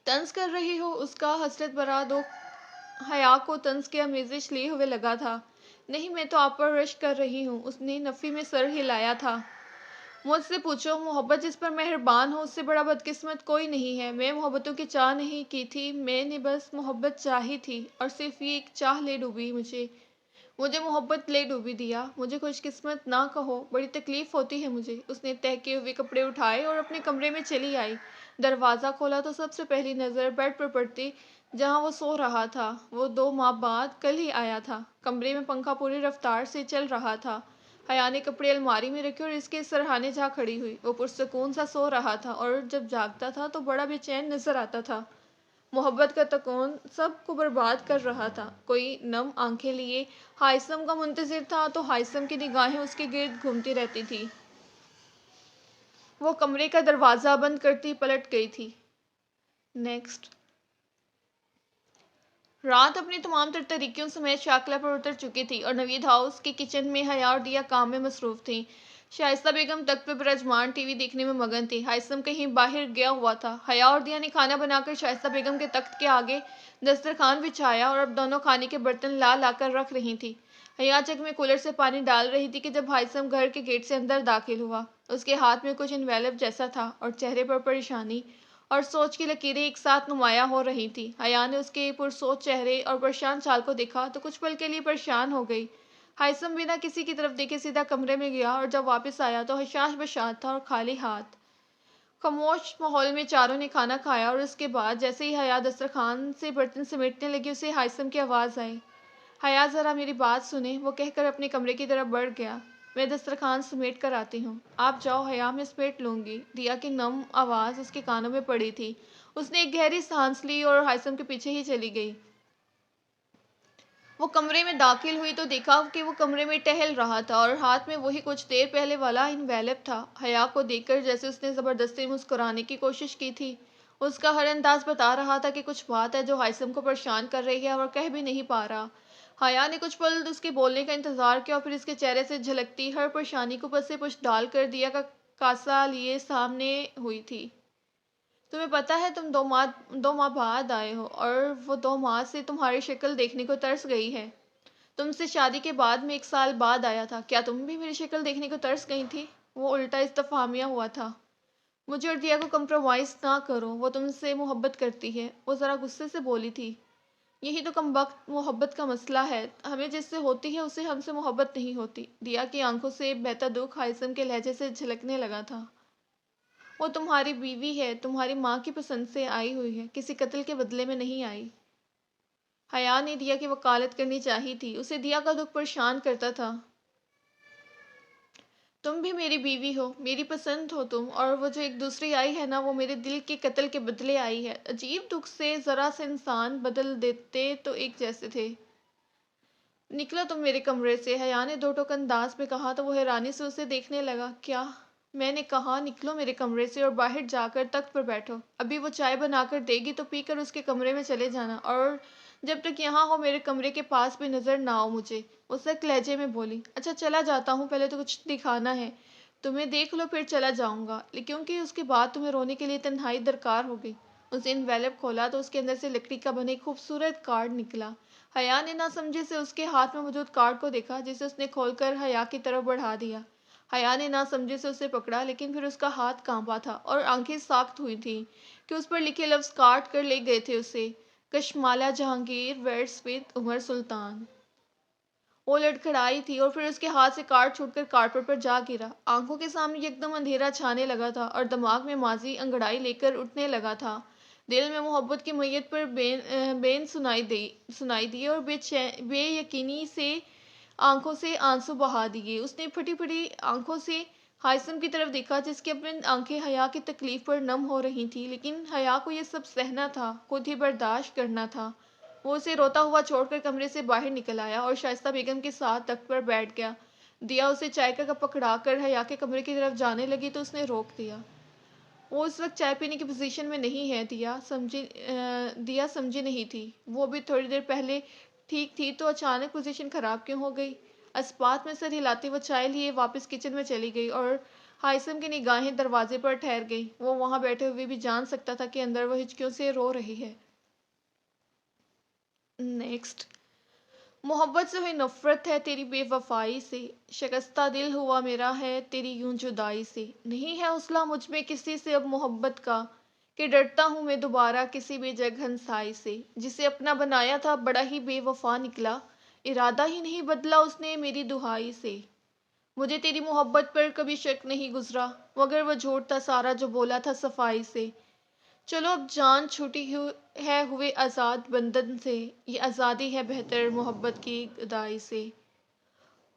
طنز کر رہی ہو؟ اس کا حسرت بھرا دکھ حیا کو طنز کی آمیزش لیے ہوئے لگا تھا۔ نہیں، میں تو آپ پر رشک کر رہی ہوں، اس نے نفی میں سر ہلایا تھا۔ مجھ سے پوچھو، محبت جس پر مہربان ہو اس سے بڑا بدقسمت کوئی نہیں ہے۔ میں محبتوں کی چاہ نہیں کی تھی، میں نے بس محبت چاہی تھی، اور صرف یہ ایک چاہ لے ڈوبی مجھے محبت لے ڈوبی دیا۔ مجھے خوش قسمت نہ کہو، بڑی تکلیف ہوتی ہے مجھے۔ اس نے تہکے ہوئے کپڑے اٹھائے اور اپنے کمرے میں چلی آئی۔ دروازہ کھولا تو سب سے پہلی نظر بیڈ پر پڑتی جہاں وہ سو رہا تھا۔ وہ 2 ماہ بعد کل ہی آیا تھا۔ کمرے میں پنکھا پوری رفتار سے چل رہا تھا۔ حیا نے کپڑے الماری میں رکھے اور اس کے سرہانے جا کھڑی ہوئی۔ وہ پرسکون سا سو رہا تھا اور جب جاگتا تھا تو بڑا بے چین نظر آتا تھا۔ محبت کا تکون سب کو برباد کر رہا تھا۔ کوئی نم آنکھیں لیے ہائثم کا منتظر تھا تو ہائثم کی نگاہیں اس کے گرد گھومتی رہتی تھی۔ وہ کمرے کا دروازہ بند کرتی پلٹ گئی تھی۔ نیکسٹ رات اپنی تمام تر طریقوں سمیت شاکلہ پر اتر چکی تھی اور نوید ہاؤس کے کچن میں حیا اور دیا کام میں مصروف تھیں۔ شائستہ بیگم تخت پہ برجمان ٹی وی دیکھنے میں مگن تھی۔ ہائثم کہیں باہر گیا ہوا تھا۔ حیا اور دیا نے کھانا بنا کر شائستہ بیگم کے تخت کے آگے دسترخوان بچھایا اور اب دونوں کھانے کے برتن لا لا کر رکھ رہی تھیں۔ حیا جگ میں کولر سے پانی ڈال رہی تھی کہ جب ہائثم گھر کے گیٹ سے اندر داخل ہوا۔ اس کے ہاتھ میں کچھ انویلپ جیسا تھا اور چہرے پر پریشانی اور سوچ کی لکیریں ایک ساتھ نمایاں ہو رہی تھی۔ حیا نے اس کے پرسوچ چہرے اور پریشان چال کو دیکھا تو کچھ پل کے لیے پریشان ہو گئی۔ ہائثم بنا کسی کی طرف دیکھے سیدھا کمرے میں گیا اور جب واپس آیا تو حشاش بشاش تھا اور خالی ہاتھ۔ خاموش ماحول میں چاروں نے کھانا کھایا اور اس کے بعد جیسے ہی حیا دسترخوان سے برتن سمیٹنے لگی اسے ہائثم کی آواز آئی، حیا ذرا میری بات سنیں۔ وہ کہہ کر اپنے کمرے کی طرف بڑھ گیا۔ میں دسترخوان سمیٹ کر آتی ہوں، آپ جاؤ حیا، میں سمیٹ لوں گی۔ دیا کی نم آواز اس کے کانوں میں پڑی تھی۔ اس نے ایک گہری سانس لی اور ہائثم کے پیچھے ہی چلی گئی۔ وہ کمرے میں داخل ہوئی تو دیکھا کہ وہ کمرے میں ٹہل رہا تھا اور ہاتھ میں وہی کچھ دیر پہلے والا انویلپ تھا۔ حیا کو دیکھ کر جیسے اس نے زبردستی مسکرانے کی کوشش کی تھی۔ اس کا ہر انداز بتا رہا تھا کہ کچھ بات ہے جو ہائثم کو پریشان کر رہی ہے اور کہہ بھی نہیں پا رہا۔ حیا نے کچھ پل اس کے بولنے کا انتظار کیا اور پھر اس کے چہرے سے جھلکتی ہر پریشانی کو پس پش ڈال کر دیا کا کاسا لیے سامنے ہوئی تھی۔ تمہیں پتہ ہے تم دو ماہ بعد آئے ہو اور وہ 2 ماہ سے تمہاری شکل دیکھنے کو ترس گئی ہے۔ تم سے شادی کے بعد میں 1 سال بعد آیا تھا، کیا تم بھی میری شکل دیکھنے کو ترس گئی تھی؟ وہ الٹا استفہامیہ ہوا تھا۔ مجھے اور دیا کو کمپرومائز نہ کرو، وہ تم سے محبت کرتی ہے، وہ ذرا غصے سے بولی تھی۔ یہی تو کمبخت محبت کا مسئلہ ہے، ہمیں جس سے ہوتی ہے اسے ہم سے محبت نہیں ہوتی۔ دیا کی آنکھوں سے بہتا دکھ ہائثم کے لہجے سے جھلکنے لگا تھا۔ وہ تمہاری بیوی ہے، تمہاری ماں کی پسند سے آئی ہوئی ہے، کسی قتل کے بدلے میں نہیں آئی۔ حیا نے دیا کی وکالت کرنی چاہی تھی، اسے دیا کا دکھ پریشان کرتا تھا۔ تم بھی میری بیوی ہو، میری پسند ہو تم، اور وہ جو ایک دوسری آئی ہے نا، وہ میرے دل کے قتل کے بدلے آئی ہے۔ عجیب دکھ سے ذرا سے انسان بدل دیتے تو ایک جیسے تھے۔ نکلو تم میرے کمرے سے، حیا نے 2 ٹوک انداز میں کہا تو وہ حیرانی سے اسے دیکھنے لگا۔ کیا؟ میں نے کہا نکلو میرے کمرے سے اور باہر جا کر تخت پر بیٹھو۔ ابھی وہ چائے بنا کر دے گی تو پی کر اس کے کمرے میں چلے جانا، اور جب تک یہاں ہو میرے کمرے کے پاس بھی نظر نہ آؤ مجھے۔ وہ سخت لہجے میں بولی۔ اچھا چلا جاتا ہوں، پہلے تو کچھ دکھانا ہے، تمہیں دیکھ لو پھر چلا جاؤں گا، کیونکہ اس کے بعد تمہیں رونے کے لیے تنہائی درکار ہوگی۔ اس نے انویلپ کھولا تو اس کے اندر سے لکڑی کا بنا ایک خوبصورت کارڈ نکلا۔ حیا نے نہ سمجھے سے اس کے ہاتھ میں موجود کارڈ کو دیکھا، جسے اس نے کھول کر حیا کی طرف بڑھا دیا۔ حیا نے نہ سمجھے سے اسے پکڑا، لیکن پھر اس کا ہاتھ کانپا تھا اور آنکھیں ساخت ہوئی تھیں کہ اس پر لکھے لفظ کاٹ کر لے گئے تھے اسے، کشمالہ جہانگیر ویڈس ود عمر سلطان۔ وہ لڑکھڑائی تھی اور پھر اس کے ہاتھ سے کارڈ چھوٹ کر کارپٹ پر جا گرا۔ آنکھوں کے سامنے یکدم اندھیرا چھانے لگا تھا اور دماغ میں ماضی انگڑائی لے کر اٹھنے لگا تھا۔ دل میں محبت کی میت پر بین سنائی دی اور بے یقینی سے آنکھوں سے آنسو بہا دیے۔ اس نے پھٹی پھٹی آنکھوں سے ہائثم کی طرف دیکھا، جس کی اپنی آنکھیں حیا کی تکلیف پر نم ہو رہی تھیں، لیکن حیا کو یہ سب سہنا تھا، خود ہی برداشت کرنا تھا۔ وہ اسے روتا ہوا چھوڑ کر کمرے سے باہر نکل آیا اور شائستہ بیگم کے ساتھ تخت پر بیٹھ گیا۔ دیا اسے چائے کا کپ پکڑا کر حیا کے کمرے کی طرف جانے لگی تو اس نے روک دیا۔ وہ اس وقت چائے پینے کی پوزیشن میں نہیں ہے، دیا سمجھی نہیں تھی۔ وہ بھی تھوڑی دیر پہلے ٹھیک تھی تو اچانک پوزیشن خراب کیوں ہو گئی؟ اسپات میں سر ہلاتی وہ چائے لیے واپس کچن میں چلی گئی اور ہائثم کی نگاہیں دروازے پر ٹھہر گئیں۔ وہ وہاں بیٹھے ہوئے بھی جان سکتا تھا کہ اندر وہ ہچکیوں سے رو رہی ہے۔ نیکسٹ۔ محبت سے ہوئی نفرت ہے تیری بے وفائی سے، شکستہ دل ہوا میرا ہے تیری یوں جدائی سے۔ نہیں ہے حوصلہ مجھ میں کسی سے اب محبت کا، کہ ڈرتا ہوں میں دوبارہ کسی بے جگ ہنسائی سے۔ جسے اپنا بنایا تھا بڑا ہی بے وفا نکلا، ارادہ ہی نہیں بدلا اس نے میری دہائی سے۔ مجھے تیری محبت پر کبھی شک نہیں گزرا، مگر وہ جھوٹ تھا سارا جو بولا تھا صفائی سے۔ چلو اب جان چھوٹی ہے ہوئے آزاد بندن سے، یہ آزادی ہے بہتر محبت کی گدائی سے۔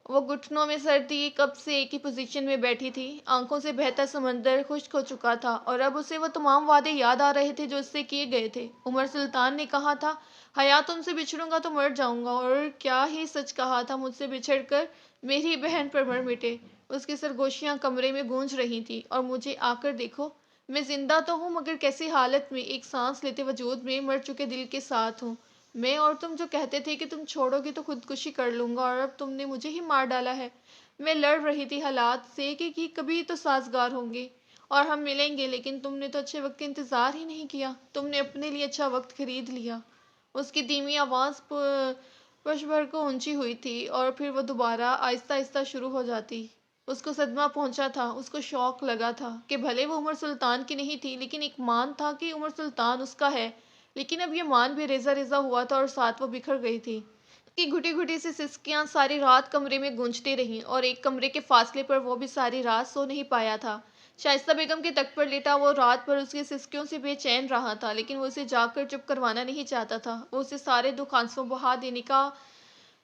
وہ گھٹنوں میں سر دیے کب سے ایک ہی پوزیشن میں بیٹھی تھی۔ آنکھوں سے بہتا سمندر خشک ہو چکا تھا اور اب اسے وہ تمام وعدے یاد آ رہے تھے جو اس سے کیے گئے تھے۔ عمر سلطان نے کہا تھا، حیا تم سے بچھڑوں گا تو مر جاؤں گا، اور کیا ہی سچ کہا تھا، مجھ سے بچھڑ کر میری بہن پر مر مٹے۔ اس کی سرگوشیاں کمرے میں گونج رہی تھیں، اور مجھے آ کر دیکھو، میں زندہ تو ہوں مگر کیسی حالت میں، ایک سانس لیتے وجود میں مر چکے دل کے ساتھ ہوں۔ میں اور تم جو کہتے تھے کہ تم چھوڑو گی تو خودکشی کر لوں گا، اور اب تم نے مجھے ہی مار ڈالا ہے۔ میں لڑ رہی تھی حالات سے کہ کبھی تو سازگار ہوں گے اور ہم ملیں گے، لیکن تم نے تو اچھے وقت کا انتظار ہی نہیں کیا، تم نے اپنے لیے اچھا وقت خرید لیا۔ اس کی دھیمی آواز پش بھر کو اونچی ہوئی تھی اور پھر وہ دوبارہ آہستہ آہستہ شروع ہو جاتی۔ اس کو صدمہ پہنچا تھا، اس کو شوق لگا تھا کہ بھلے وہ عمر سلطان کی نہیں تھی، لیکن ایک مان تھا کہ عمر سلطان اس کا ہے، لیکن اب یہ مان بھی ریزہ ریزہ ہوا تھا اور ساتھ وہ بکھر گئی تھی۔ کی گھٹی گھٹی سی سسکیاں ساری رات کمرے میں گونجتی رہیں، اور ایک کمرے کے فاصلے پر وہ بھی ساری رات سو نہیں پایا تھا۔ شائستہ بیگم کے تخت پر لیٹا وہ رات بھر اس کی سسکیوں سے بے چین رہا تھا، لیکن وہ اسے جاگ کر چپ کروانا نہیں چاہتا تھا۔ وہ اسے سارے دکھ آنسوں بہا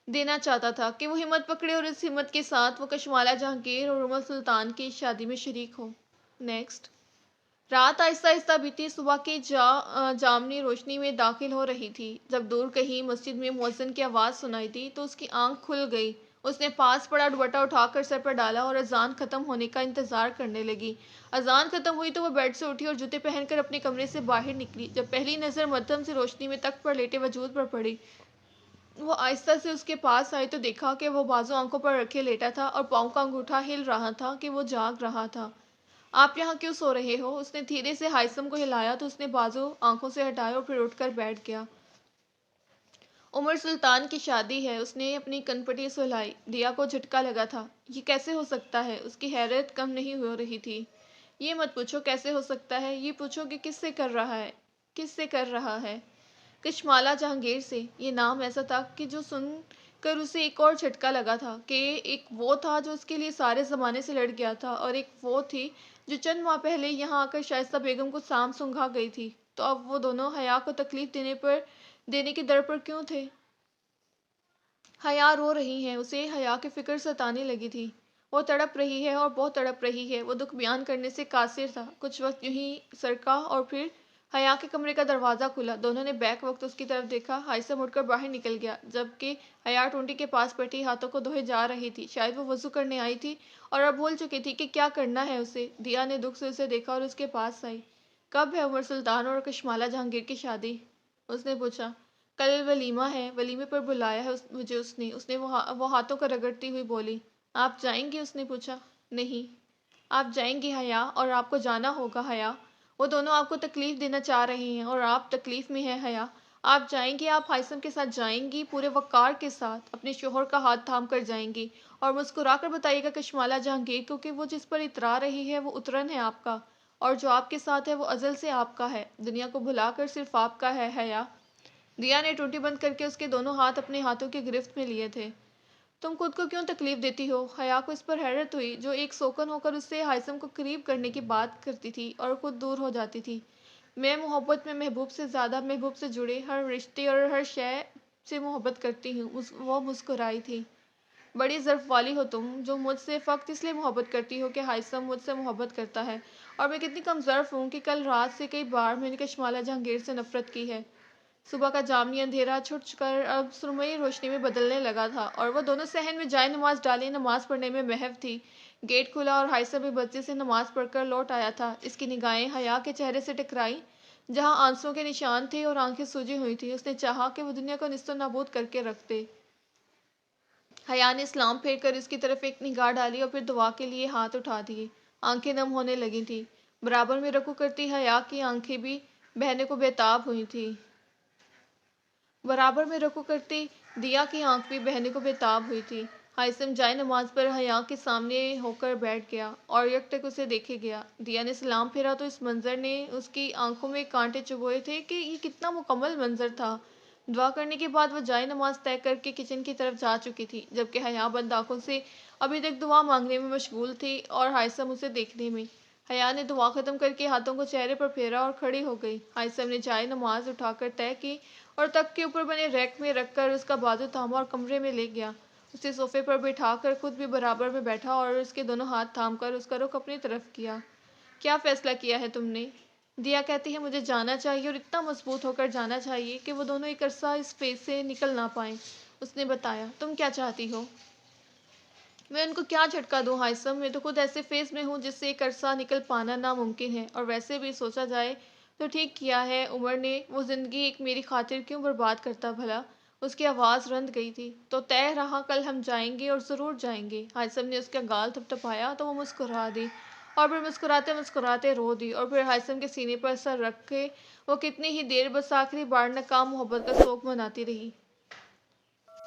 دینا چاہتا تھا کہ وہ ہمت پکڑے اور اس ہمت کے ساتھ وہ کشمالہ جہانگیر اور عمر سلطان کی شادی میں شریک ہو۔ نیکسٹ رات آہستہ آہستہ بیتی، صبح کی جامنی روشنی میں داخل ہو رہی تھی۔ جب دور کہیں مسجد میں مؤذن کی آواز سنائی دی تو اس کی آنکھ کھل گئی۔ اس نے پاس پڑا دوپٹہ اٹھا کر سر پر ڈالا اور اذان ختم ہونے کا انتظار کرنے لگی۔ اذان ختم ہوئی تو وہ بیڈ سے اٹھی اور جوتے پہن کر اپنے کمرے سے باہر نکلی۔ جب پہلی نظر مدھم سی روشنی میں تخت پر لیٹے وجود پر پڑی، وہ آہستہ سے اس کے پاس آئی تو دیکھا کہ وہ بازو آنکھوں پر رکھے لیٹا تھا اور پاؤں کا انگوٹھا ہل رہا تھا کہ وہ جاگ رہا تھا۔ آپ یہاں کیوں سو رہے ہو؟ اس نے دھیرے سے ہائثم کو ہلایا تو اس نے بازو آنکھوں سے ہٹائے اور پھر اٹھ کر بیٹھ گیا۔ عمر سلطان کی شادی ہے، اس نے اپنی کنپٹی سلائی۔ دیا کو جھٹکا لگا تھا۔ یہ کیسے ہو سکتا ہے؟ اس کی حیرت کم نہیں ہو رہی تھی۔ یہ مت پوچھو کیسے ہو سکتا ہے، یہ پوچھو کہ کس سے کر رہا ہے، کس سے کر رہا ہے؟ کشمالہ جہانگیر سے۔ یہ نام ایسا تھا کہ جو سن کر اسے ایک اور جھٹکا لگا تھا کہ ایک وہ تھا جو اس کے لیے سارے زمانے سے لڑ گیا تھا، اور ایک وہ تھی جو چند ماہ پہلے یہاں آ کر شائستہ بیگم کو سام سنگھا گئی تھی۔ تو اب وہ دونوں حیا کو تکلیف دینے کے در پر کیوں تھے؟ حیا رو رہی ہے، اسے حیا کی فکر ستانے لگی تھی۔ وہ تڑپ رہی ہے اور بہت تڑپ رہی ہے۔ وہ دکھ بیان کرنے سے قاصر تھا۔ کچھ وقت یوں ہی سرکا اور پھر حیا کے کمرے کا دروازہ کھلا۔ دونوں نے بیک وقت اس کی طرف دیکھا۔ ہائثم اٹھ کر باہر نکل گیا، جبکہ حیا ٹونٹی کے پاس بیٹھی ہاتھوں کو دھوئے جا رہی تھی۔ شاید وہ وضو کرنے آئی تھی اور اب بھول چکی تھی کہ کیا کرنا ہے اسے۔ دیا نے دکھ سے اسے دیکھا اور اس کے پاس آئی۔ کب ہے عمر سلطان اور کشمالہ جہانگیر کی شادی؟ اس نے پوچھا۔ کل ولیمہ ہے، ولیمے پر بلایا ہے مجھے اس نے وہ ہاتھوں کو رگڑتی ہوئی بولی۔ آپ جائیں گی؟ اس نے پوچھا۔ نہیں۔ آپ جائیں گی حیا، اور آپ کو جانا ہوگا حیا۔ وہ دونوں آپ کو تکلیف دینا چاہ رہے ہیں اور آپ تکلیف میں ہیں حیا۔ آپ جائیں گی، آپ ہائثم کے ساتھ جائیں گی، پورے وقار کے ساتھ اپنے شوہر کا ہاتھ تھام کر جائیں گی، اور مسکرا کر بتائیے گا کشمالہ جہانگیر کو کہ وہ جس پر اترا رہی ہے وہ اترن ہے آپ کا، اور جو آپ کے ساتھ ہے وہ ازل سے آپ کا ہے، دنیا کو بھلا کر صرف آپ کا ہے حیا۔ دیا نے ٹوٹی بند کر کے اس کے دونوں ہاتھ اپنے ہاتھوں کی گرفت میں لیے تھے۔ تم خود کو کیوں تکلیف دیتی ہو؟ حیا کو اس پر حیرت ہوئی، جو ایک سوکن ہو کر اس سے ہائثم کو قریب کرنے کی بات کرتی تھی اور خود دور ہو جاتی تھی۔ میں محبت میں محبوب سے زیادہ، محبوب سے جڑے ہر رشتے اور ہر شے سے محبت کرتی ہوں۔ وہ مسکرائی تھی۔ بڑی ظرف والی ہو تم، جو مجھ سے فقط اس لیے محبت کرتی ہو کہ ہائثم مجھ سے محبت کرتا ہے، اور میں کتنی کم ظرف ہوں کہ کل رات سے کئی بار میں نے کشمالہ جہانگیر سے نفرت کی ہے۔ صبح کا جامنی اندھیرا چھٹ کر اب سرمئی روشنی میں بدلنے لگا تھا، اور وہ دونوں صحن میں جائے نماز ڈالے نماز پڑھنے میں محو تھی۔ گیٹ کھلا اور ہائثم ایک بچے سے نماز پڑھ کر لوٹ آیا تھا۔ اس کی نگاہیں حیا کے چہرے سے ٹکرائیں، جہاں آنسوؤں کے نشان تھے اور آنکھیں سوجی ہوئی تھیں۔ اس نے چاہا کہ وہ دنیا کو نیست و نابود کر کے رکھ دے۔ حیا نے سلام پھیر کر اس کی طرف ایک نگاہ ڈالی اور پھر دعا کے لیے ہاتھ اٹھا دیے۔ آنکھیں نم ہونے لگی تھیں۔ برابر میں رکوع کرتی حیا کی آنکھیں بھی بہنے کو بےتاب ہوئی تھیں۔ برابر میں رکوع کرتی دیا کی آنکھ بھی بہنے کو بےتاب ہوئی تھی۔ ہائثم جائے نماز پر حیا کے سامنے ہو کر بیٹھ گیا اور یکٹک اسے دیکھے گیا۔ دیا نے سلام پھیرا تو اس منظر نے اس کی آنکھوں میں کانٹے چبھوئے تھے کہ یہ کتنا مکمل منظر تھا۔ دعا کرنے کے بعد وہ جائے نماز طے کر کے کچن کی طرف جا چکی تھی، جبکہ حیا بند آنکھوں سے ابھی تک دعا مانگنے میں مشغول تھی اور ہائثم اسے دیکھنے میں۔ حیا نے دعا ختم کر کے ہاتھوں کو چہرے پر پھیرا اور کھڑی ہو گئی۔ ہائثم نے جائے نماز اٹھا کر طے کی اور تخت کے اوپر بنے ریک میں رکھ کر اس کا بازو تھاما اور کمرے میں لے گیا۔ اسے صوفے پر بٹھا کر خود بھی برابر میں بیٹھا اور اس کے دونوں ہاتھ تھام کر اس کا رخ اپنی طرف کیا۔ کیا فیصلہ کیا ہے تم نے؟ دیا کہتی ہے مجھے جانا چاہیے، اور اتنا مضبوط ہو کر جانا چاہیے کہ وہ دونوں ایک عرصہ اس فیز سے نکل نہ پائیں۔ اس نے بتایا۔ تم کیا چاہتی ہو؟ میں ان کو کیا جھٹکا دوں ہائثم، میں تو خود ایسے فیز میں ہوں جس سے ایک عرصہ نکل پانا ناممکن ہے، اور ویسے بھی سوچا جائے تو ٹھیک کیا ہے عمر نے، وہ زندگی ایک میری خاطر کیوں برباد کرتا بھلا؟ اس کی آواز رند گئی تھی۔ تو طے رہا کل ہم جائیں گے اور ضرور جائیں گے۔ ہائثم نے اس کا گال تھپتھپایا تو وہ مسکرا دی اور پھر مسکراتے مسکراتے رو دی، اور پھر ہائثم کے سینے پر سر رکھ کے وہ کتنی ہی دیر بس آخری بار ناکام محبت کا شوق مناتی رہی۔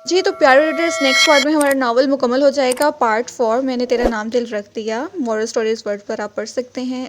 جی تو پیارے ریڈرز، نیکسٹ پارٹ میں ہمارا ناول مکمل ہو جائے گا، پارٹ 4 میں نے تیرا نام دل رکھ دیا، مورل سٹوریز ورڈ پر آپ پڑھ سکتے ہیں۔